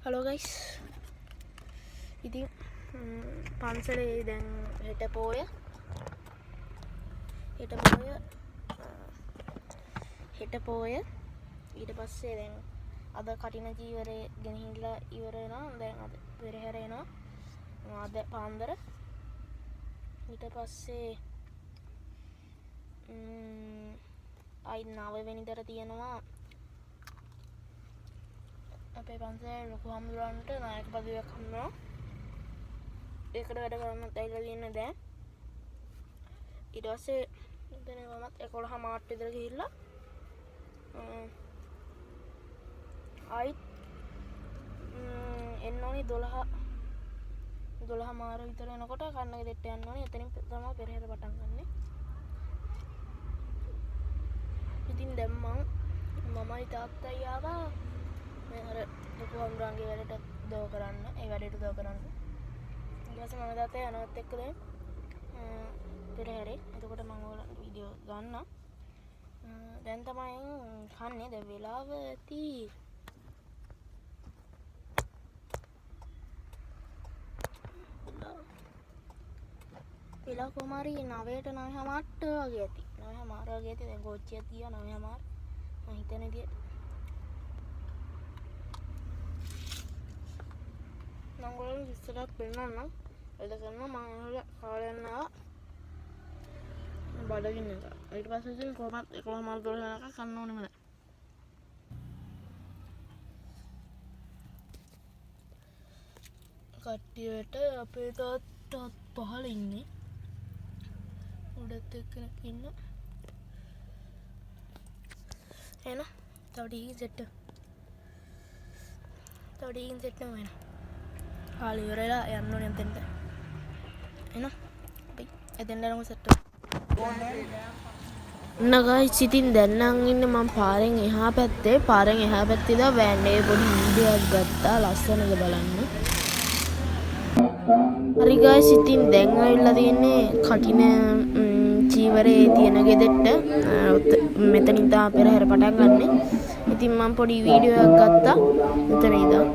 Hello guys. ඉතින් පන්සලේ දැන් හෙට පොය ඊට පස්සේ දැන් අද කටින ජීවරේ ගෙනහිල්ලා ඉවර වෙනවා. දැන් අද පෙරහැර එනවා. අද පාන්දර ඊට පස්සේ අයි 9 වෙනිදාට තියෙනවා අපේ පන්සලේ ලොකු හම්දුරන්ට නායක පදවියක් හම්බුනා. ඒකට වැඩ කරන්න ඇවිල්ලා තියෙන්නේ දැන්. ඊට පස්සේ දැන් මමත් 11 මාර්ට් විතර ගිහිල්ලා ආයිත් එන්න ඕනි 12 මාර විතර එනකොට කන්නගේ දෙට්ට යන්න ඕනි. එතනින් තමයි පෙරහැර පටන් ගන්නෙ. ඉතින් දැන් මමයි තාත්තයි ආවා මේ අර ලොකු හම්දුරන්ගේ වැඩට දව කරන්න. ඒ වැඩේට දව කරන්න. ඊට පස්සේ මම තාත්තයි යනවත් එක්ක දැන් පෙරහැරේ. එතකොට මම ඔයාලට වීඩියෝ ගන්නම්. දැන් තමයි කන්නේ. දැන් වෙලාව ඇති වෙලාව කොමාරි 9ට 9:00 වගේ ඇති. 9:00 වගේ ඇති. දැන් කෝච්චියක් ගියා 9:00 මම හිතන විදියට. මම ඔයාලට ඉස්සරහට පෙන්නන්නම්. වැඩ කරනවා මම ඔයාලට කාලයක් නාවා. බඩගින්න එක. ඊට පස්සේ ඉතින් කොහොමද 11 මාල් 12 වෙනකන් කන්න ඕනෙම නැහැ. කට්ටියට අපේ තාත්තත් පහළ ඉන්නේ. උඩත් එක්කෙනෙක් ඉන්න. එන තව ඩීකින් සෙට් වෙනවා. කාලේ ඉවර වෙලා යන්න ඕනේ එතෙන්ට. එන අපි එතෙන්ට යනකොට සෙට් නගයි සිතින් දැන් නම් ඉන්නේ මම පාරෙන් එහා පැත්තේ. පාරෙන් එහා පැත්තේ දා වෑන් එකේ පොඩි වීඩියෝවක් ගත්තා. ලස්සනද බලන්න. හරි ගයිස් ඉතින් දැන් ආවිල්ලා තියෙන්නේ කටින චීවරේ තියෙන ගෙදෙට්ට. මෙතනින් තමයි පෙරහැර පටන් ගන්නෙ. ඉතින් මම පොඩි වීඩියෝ එකක් ගත්තා මෙතන ඉඳන්.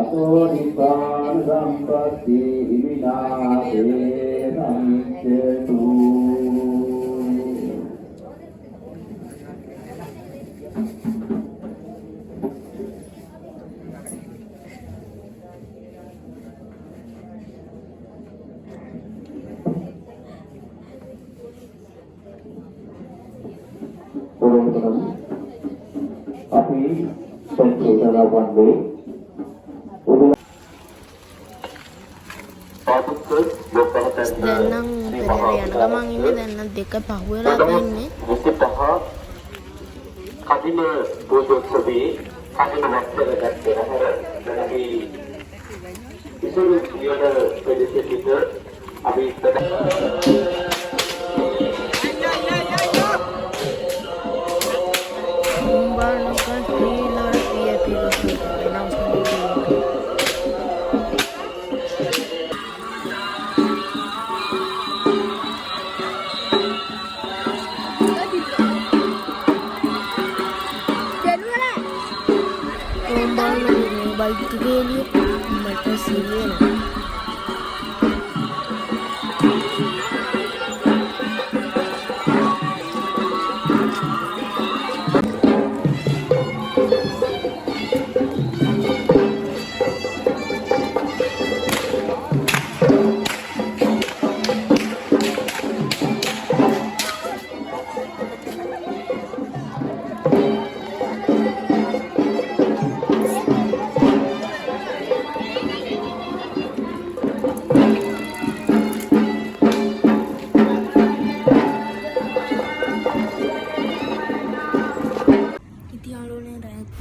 අතෝ නිපාන සම්පatti විනාශේ සම්ච්ඡතු අපි සංකේතන වන්දේ දැන් නම් පෙරහැර යන ගමන් ඉන්නේ. දැන් නම් 2 පහුවෙලා තියෙන්නේ. 25 කදින බෝධිසත්වයේ කදින වස්ත්‍ර ගත්තේ නැහැ. අපි ඉසුරු කියන ප්‍රදේශෙට අපි बाइक के लिए मटर सीरियल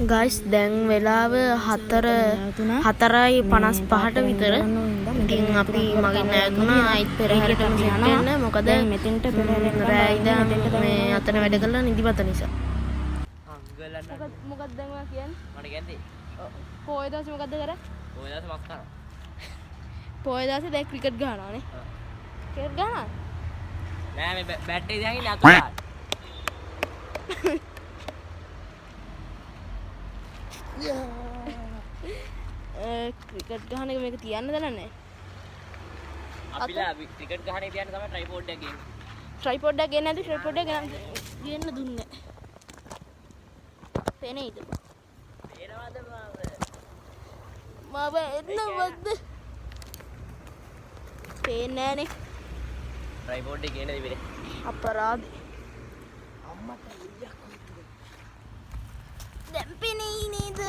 ගයිස් දැන් වෙලාව 4:55ට විතර. ඉතින් අපි මගෙන් නැගුණා ආයිත් පෙරහැරට යන්න. මොකද මෙතෙන්ට රෑ ඉඳන් මේ අතන වැඩ කරලා නිදිමත නිසා. මොකක්ද දැන් ඔයා කියන්නේ? මට කියන්නේ. පොය දවසේ මොකද්ද කරන්නේ? පොය දවසේ මස් කරනවා. පොය දවසේ දැන් ක්‍රිකට් ගහනවානේ. ක්‍රිකට් ගහනවා? නෑ මේ බැට් එක තියන් ඉන්නේ අතට. ක්‍රිකට් ගහන එක මේක තියන්න දන්නේ අපිලා ක්‍රිකට් ගහන්නේ තියන්න තමයි ට්‍රයිපෝඩ් එක ගේන්නේ. ට්‍රයිපෝඩ් එක ගෙන නැති ට්‍රයිපෝඩ් එක ගෙන්න දුන්නේ පේනේද පේනවද මම එන්නවද පේන්නේ නැහනේ ට්‍රයිපෝඩ් එක ගේන්න දිවිනේ. අපරාධේ අම්මට ලියක් දැන් පේන්නේ නේද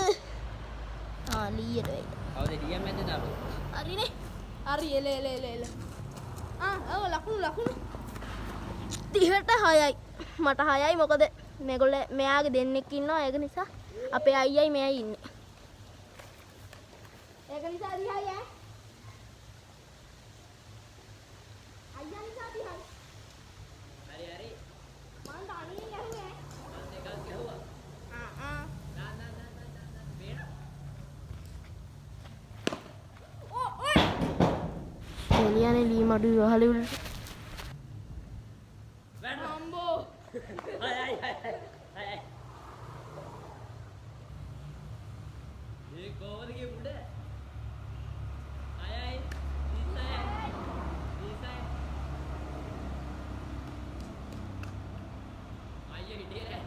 ලීයට වෙයි කවුද ඩීඑම් එකද දාපු? හරිනේ හරි එල ඔව් ලකුණු 30ට 6යි මට 6යි මොකද මේගොල්ලෝ මෙයාගේ දෙන්නෙක් ඉන්නවා ඒක නිසා අපේ අයියයි මෙයයි ඉන්නේ ඒක නිසා 30යි ඈ අයියා නිසා 30යි හරි මං තනියෙන් ගැහුවේ මම එකක් ගැහුවා. නා පේනවා. එළියනේ ලී මඩු වහලේ උඩට අම්බෝ. හයි. ඒ කොහොමද ගියේ උඩ? හයි. දීසයි. අයියේ හිටියේ නෑ.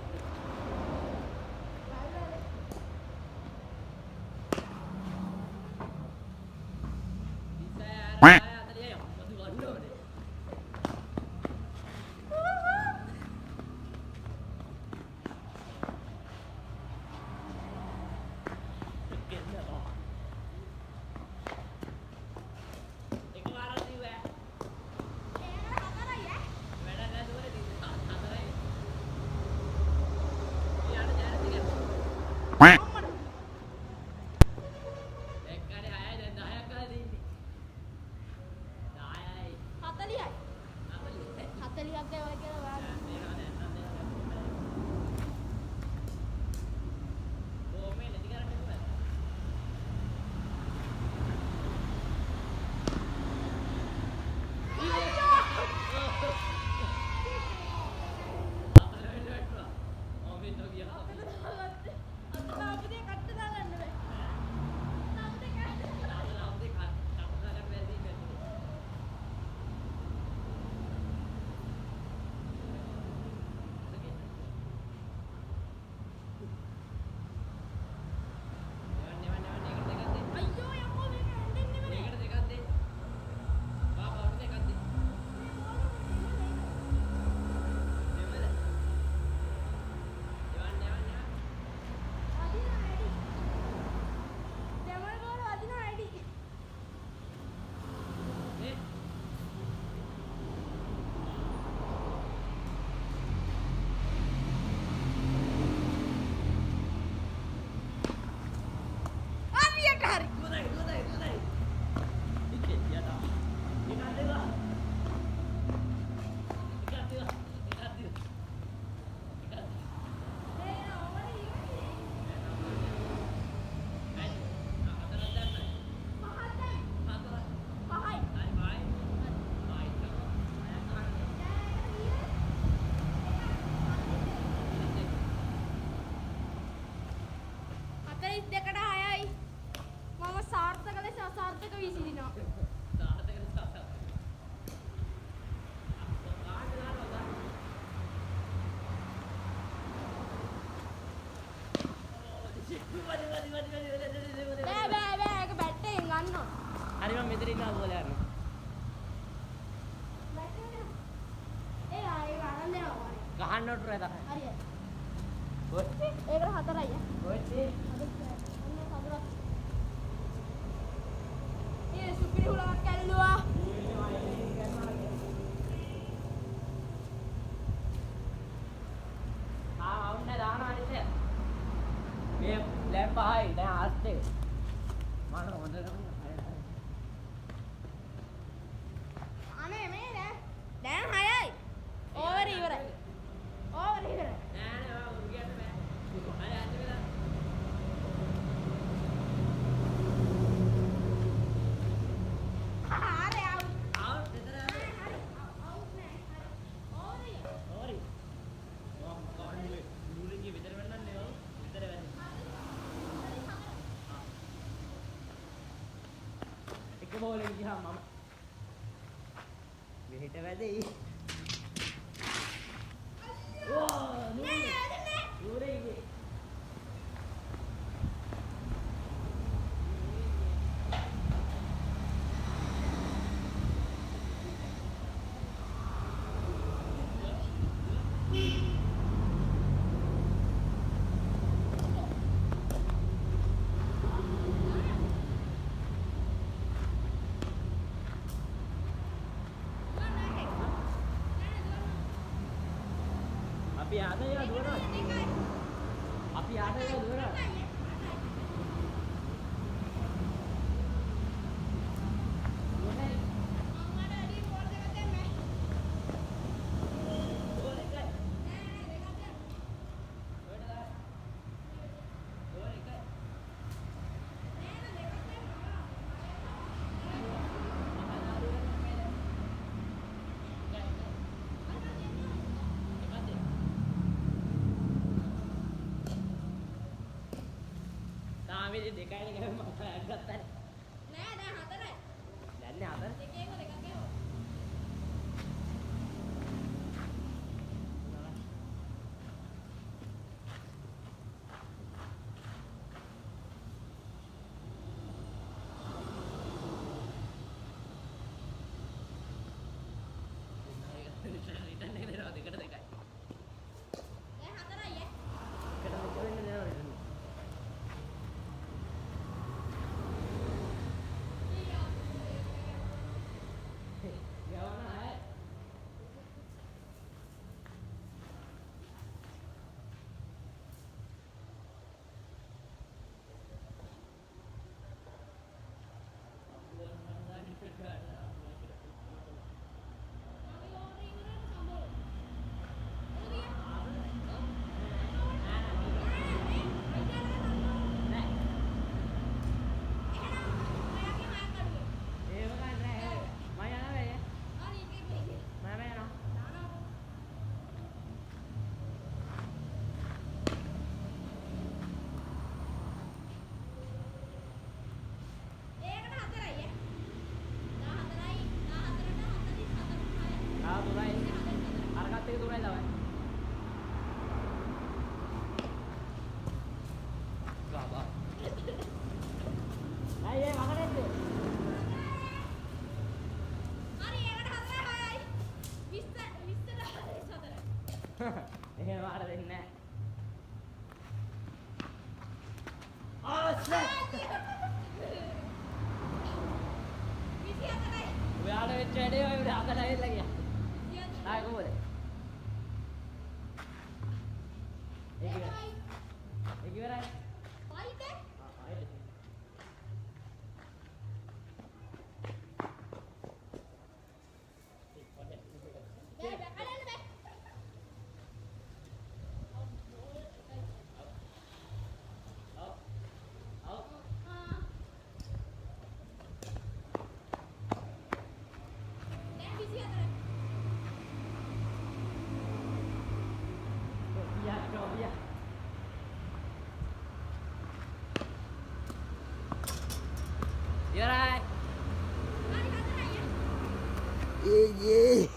හරි මම මෙතන ඉන්නවා බෝලේ අරන්. ගහන්න උටර එතන. හරියට. කොච්චි? ඒකට 4යි. කොච්චි? ඒ සුපිරි හුලක් කැල්ලුවා. අවුන්න දානවා අනිත්. මේ ලැබ් පහයි දැන් ආස්තේ. මම හොඳට අනේ මේ දැන් 6යි. ඕවර් ඉවරයි. ඕවර් ඉවරයි. නෑ නෑ මම උගියට බෑ. හරි අද වෙලා. හරි අවුට්. අවුට් විතර. හරි අවුට් නෑ. ඕවර් ඉවරයි. ඕරි. මම කවන්නේ නූලෙන්ගේ විතර වෙන්නන්නේ නෝ. විතර වෙන්නේ. එක බෝලෙන් ගියාම මම මෙහෙට වැදෙයි. ඕ නූරේ ඉන්නේ. අපි ආද ඒවා දුවනවා. අපි ආද ඒවා දුවනවා. මේ දෙකයි ගම මම ගත්තා නෑ දැන් හතරයි දැන් නේ හතර දෙකේ එක එකක් ගේවා රිටර්න් එක දෙනවා දෙකට දෙකයි දැන් හතරයි එකට මෙච්චර වෙන්න දෙනවා රිටර්න් එහෙම වාර දෙන්නේ නැහැ. ආස්සේ. ඔයාලා වෙච්ච වැඩේ ඔය අතට ඇවිල්ලා ගියා. ආයි කොහොමද? ඒක ඉවරයි. ආයිද? ආයිද. Yarai. Ye.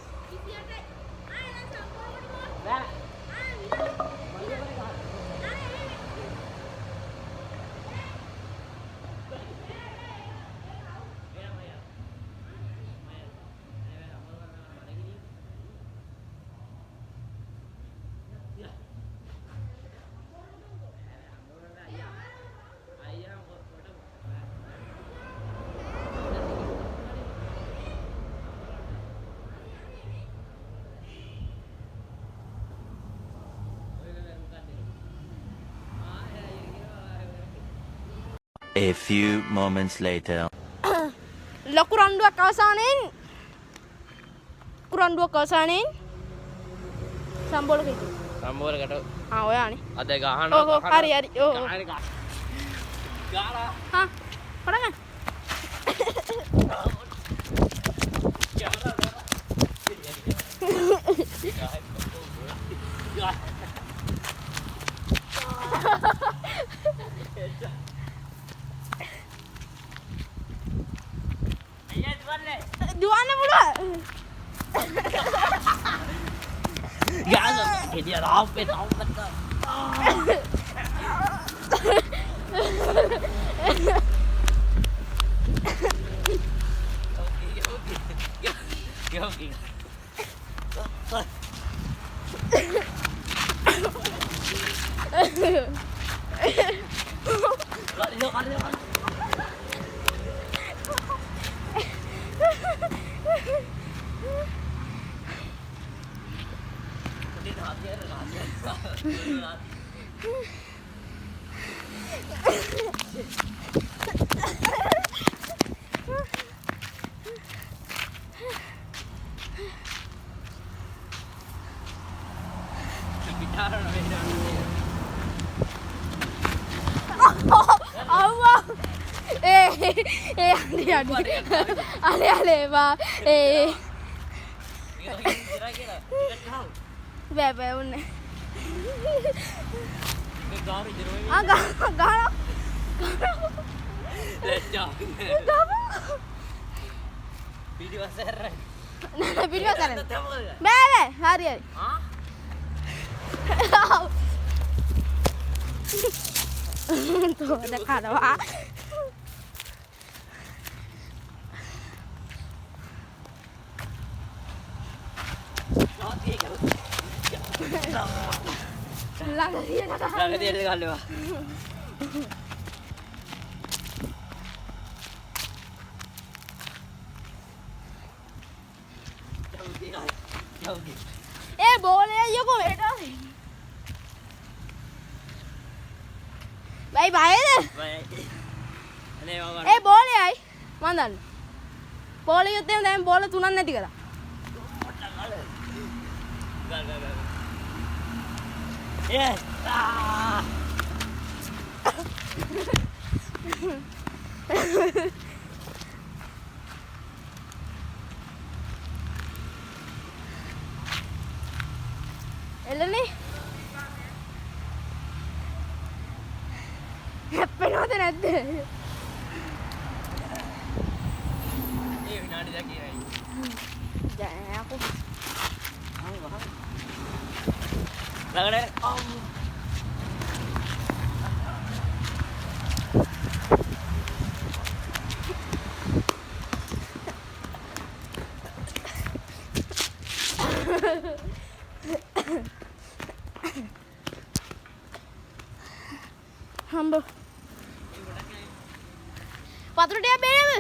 A few moments later. ලොකු රණ්ඩුවක් අවසානයෙන් සම්බෝලක හිටියේ. සම්බෝලකට ඔයානේ. අද ගහනවා. ඔව් හරි. ඔව්. ගාලා. හා. පොඩගන්න. දුවන්න පුළුවන්. ගාන එදියා රාප්පේ තාම්මත් Okay. අම්මා අනේ බා බෑ උන්නේ හරි තෝද කරවා ළඟදී ගන්නවා ඒ බෝලේ යකෝ එට බයි බයද ඒ බෝලේයි මන් දන්න බෝලේ යුත්තේ දැන් බෝල 3ක් නැති කරා Yes. එළනේ හැප්පෙනවද නැද්ද ඒ විනාඩි දෙකක් ඉරයි. ජයකෝ ළඟට හම්බ වතුර ටිකක් බේරෙමු